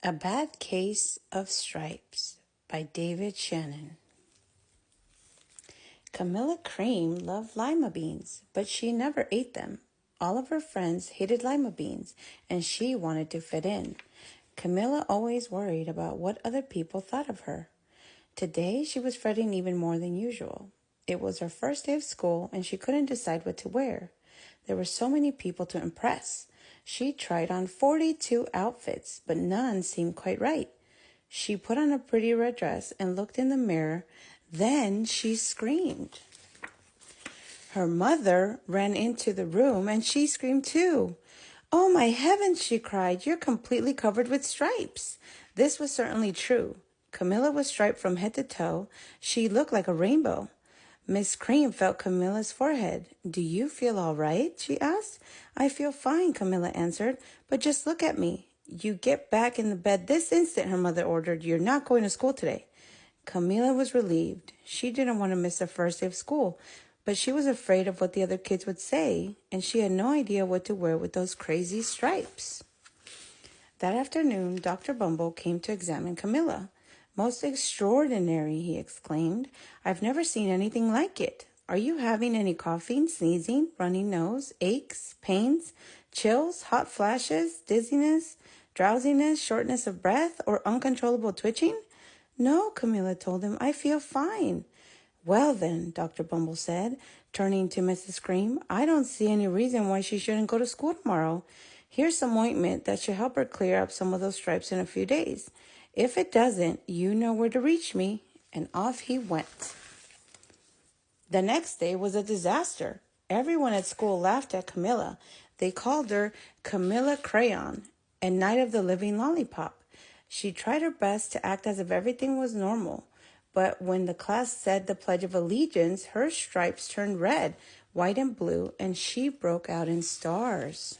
A Bad Case of Stripes by David Shannon. Camilla Cream loved lima beans, but she never ate them. All of her friends hated lima beans, and she wanted to fit in. Camilla always worried about what other people thought of her. Today, she was fretting even more than usual. It was her first day of school, and she couldn't decide what to wear. There were so many people to impress. She tried on 42 outfits, but none seemed quite right. She put on a pretty red dress and looked in the mirror. Then she screamed. Her mother ran into the room and she screamed too. "Oh, my heavens," she cried. "You're completely covered with stripes." This was certainly true. Camilla was striped from head to toe. She looked like a rainbow. Miss Cream felt Camilla's forehead. "Do you feel all right?" she asked. "I feel fine," Camilla answered. "But just look at me." "You get back in the bed this instant," her mother ordered. "You're not going to school today." Camilla was relieved. She didn't want to miss the first day of school, but she was afraid of what the other kids would say, and she had no idea what to wear with those crazy stripes. That afternoon, Dr. Bumble came to examine Camilla. "Most extraordinary," he exclaimed. "I've never seen anything like it. Are you having any coughing, sneezing, running nose, aches, pains, chills, hot flashes, dizziness, drowsiness, shortness of breath, or uncontrollable twitching?" "No," Camilla told him. "I feel fine." "Well then," Dr. Bumble said, turning to Mrs. Cream, "I don't see any reason why she shouldn't go to school tomorrow. Here's some ointment that should help her clear up some of those stripes in a few days. If it doesn't, you know where to reach me." And off he went. The next day was a disaster. Everyone at school laughed at Camilla. They called her Camilla Crayon and Night of the Living Lollipop. She tried her best to act as if everything was normal. But when the class said the Pledge of Allegiance, her stripes turned red, white, and blue, and she broke out in stars.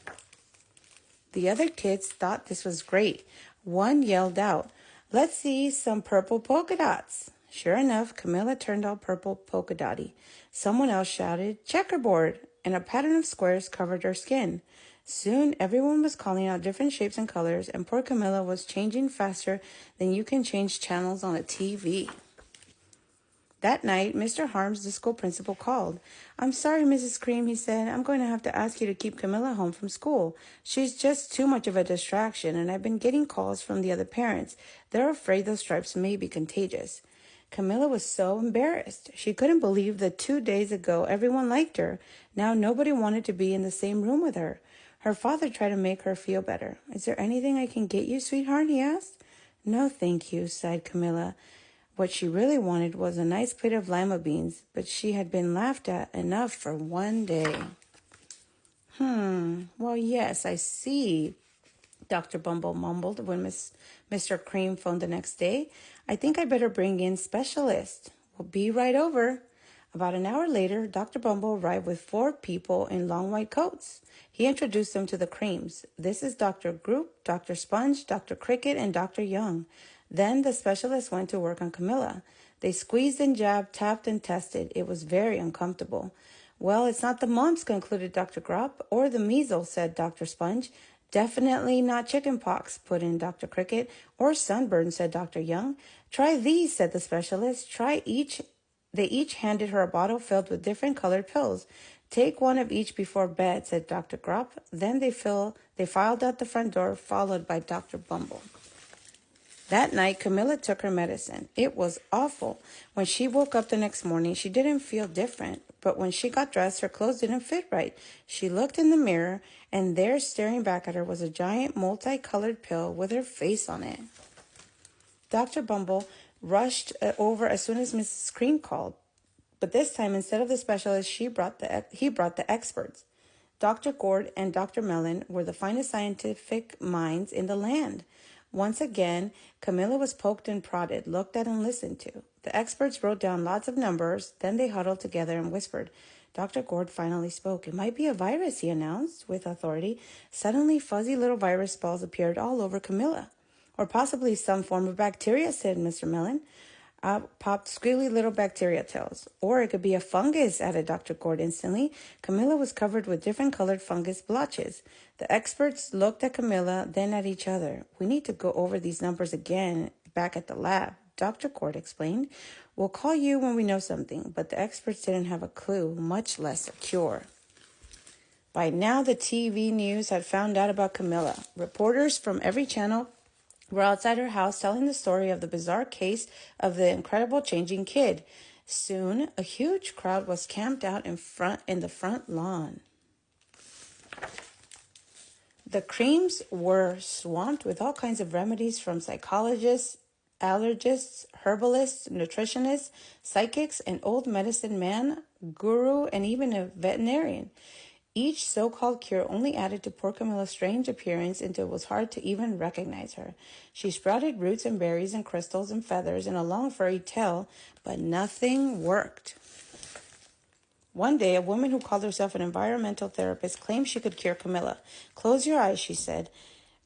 The other kids thought this was great. One yelled out, "Let's see some purple polka dots." Sure enough, Camilla turned all purple polka dotty. Someone else shouted, "Checkerboard," and a pattern of squares covered her skin. Soon everyone was calling out different shapes and colors, and poor Camilla was changing faster than you can change channels on a TV. That night, Mr. Harms, the school principal, called. "I'm sorry, Mrs. Cream," he said. "I'm going to have to ask you to keep Camilla home from school. She's just too much of a distraction, and I've been getting calls from the other parents. They're afraid those stripes may be contagious." Camilla was so embarrassed. She couldn't believe that 2 days ago everyone liked her. Now nobody wanted to be in the same room with her. Her father tried to make her feel better. "Is there anything I can get you, sweetheart?" he asked. "No, thank you," sighed Camilla. What she really wanted was a nice plate of lima beans, but she had been laughed at enough for one day. Well, yes, I see," Dr. Bumble mumbled when Mr. Cream phoned the next day. "I think I better bring in specialist. We'll be right over." About an hour later, Dr. Bumble arrived with 4 people in long white coats. He introduced them to the Creams. "This is Dr. Group, Dr. Sponge, Dr. Cricket, and Dr. Young." Then the specialist went to work on Camilla. They squeezed and jabbed, tapped and tested. It was very uncomfortable. "Well, it's not the mumps," concluded Dr. Grop, "or the measles," said Dr. Sponge. "Definitely not chicken pox," put in Dr. Cricket. "Or sunburn," said Dr. Young. "Try these," said the specialist. They each handed her a bottle filled with different colored pills. "Take one of each before bed," said Dr. Grop. Then they filed out the front door, followed by Dr. Bumble. That night, Camilla took her medicine. It was awful. When she woke up the next morning, she didn't feel different. But when she got dressed, her clothes didn't fit right. She looked in the mirror, and there, staring back at her, was a giant multicolored pill with her face on it. Dr. Bumble rushed over as soon as Mrs. Cream called. But this time, instead of the specialist, he brought the experts. Dr. Gord and Dr. Mellon were the finest scientific minds in the land. Once again, Camilla was poked and prodded, looked at and listened to. The experts wrote down lots of numbers, then they huddled together and whispered. Dr. Gord finally spoke. "It might be a virus," he announced with authority. Suddenly, fuzzy little virus balls appeared all over Camilla. "Or possibly some form of bacteria," said Mr. Mellon. Out popped squiggly little bacteria tails. Or it could be a fungus, added Dr. Cord instantly. Camilla was covered with different colored fungus blotches. The experts looked at Camilla, then at each other. We need to go over these numbers again back at the lab, Dr. Cord explained. We'll call you when we know something, but the experts didn't have a clue, much less a cure. By now, the TV news had found out about Camilla. Reporters from every channel were outside her house telling the story of the bizarre case of the incredible changing kid. Soon, a huge crowd was camped out in the front lawn. The creams were swamped with all kinds of remedies from psychologists, allergists, herbalists, nutritionists, psychics, an old medicine man, guru, and even a veterinarian. Each so-called cure only added to poor Camilla's strange appearance until it was hard to even recognize her. She sprouted roots and berries and crystals and feathers and a long furry tail, but nothing worked. One day, a woman who called herself an environmental therapist claimed she could cure Camilla. Close your eyes, she said.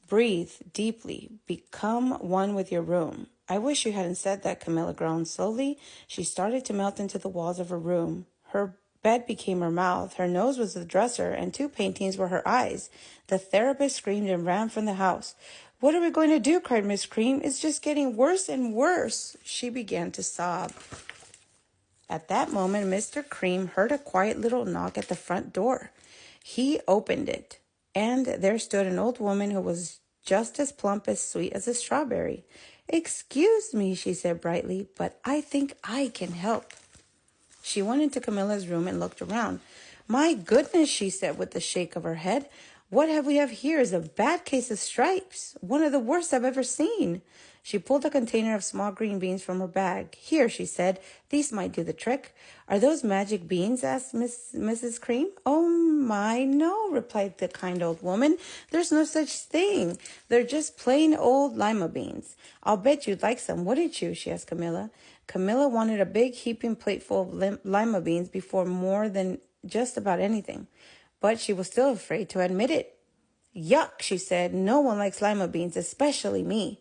Breathe deeply. Become one with your room. I wish you hadn't said that, Camilla groaned. Slowly, she started to melt into the walls of her room. Her bed became her mouth, her nose was the dresser, and 2 paintings were her eyes. The therapist screamed and ran from the house. What are we going to do? Cried Miss Cream. It's just getting worse and worse. She began to sob. At that moment, Mr. Cream heard a quiet little knock at the front door. He opened it, and there stood an old woman who was just as plump as sweet as a strawberry. Excuse me, she said brightly, but I think I can help. She went into Camilla's room and looked around. My goodness, she said with a shake of her head. What we have here is a bad case of stripes, one of the worst I've ever seen. She pulled a container of small green beans from her bag. Here, she said, these might do the trick. Are those magic beans? Asked Mrs. Cream. Oh my, no, replied the kind old woman. There's no such thing. They're just plain old lima beans. I'll bet you'd like some, wouldn't you? She asked Camilla. Camilla wanted a big heaping plateful of lima beans before more than just about anything, but she was still afraid to admit it. Yuck, she said. No one likes lima beans, especially me.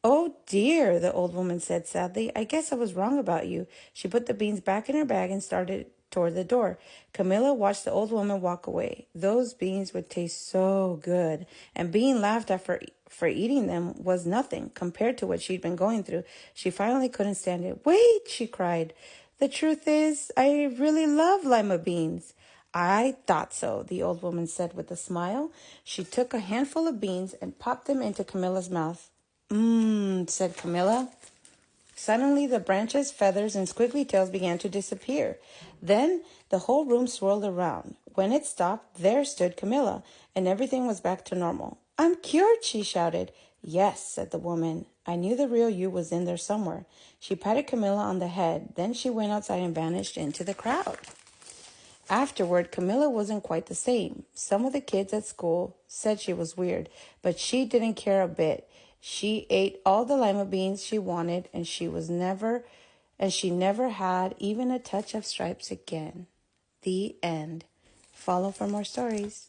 Oh dear, the old woman said sadly. I guess I was wrong about you. She put the beans back in her bag and started toward the door. Camilla watched the old woman walk away. Those beans would taste so good, and being laughed at for eating them was nothing compared to what she'd been going through. She finally couldn't stand it. Wait, she cried. The truth is, I really love lima beans. I thought so, the old woman said with a smile. She took a handful of beans and popped them into Camilla's mouth. Said Camilla. Suddenly, the branches, feathers, and squiggly tails began to disappear. Then, the whole room swirled around. When it stopped, there stood Camilla, and everything was back to normal. I'm cured, she shouted. Yes, said the woman. I knew the real you was in there somewhere. She patted Camilla on the head. Then she went outside and vanished into the crowd. Afterward, Camilla wasn't quite the same. Some of the kids at school said she was weird, but she didn't care a bit. She ate all the lima beans she wanted, and she never had even a touch of stripes again. The end. Follow for more stories.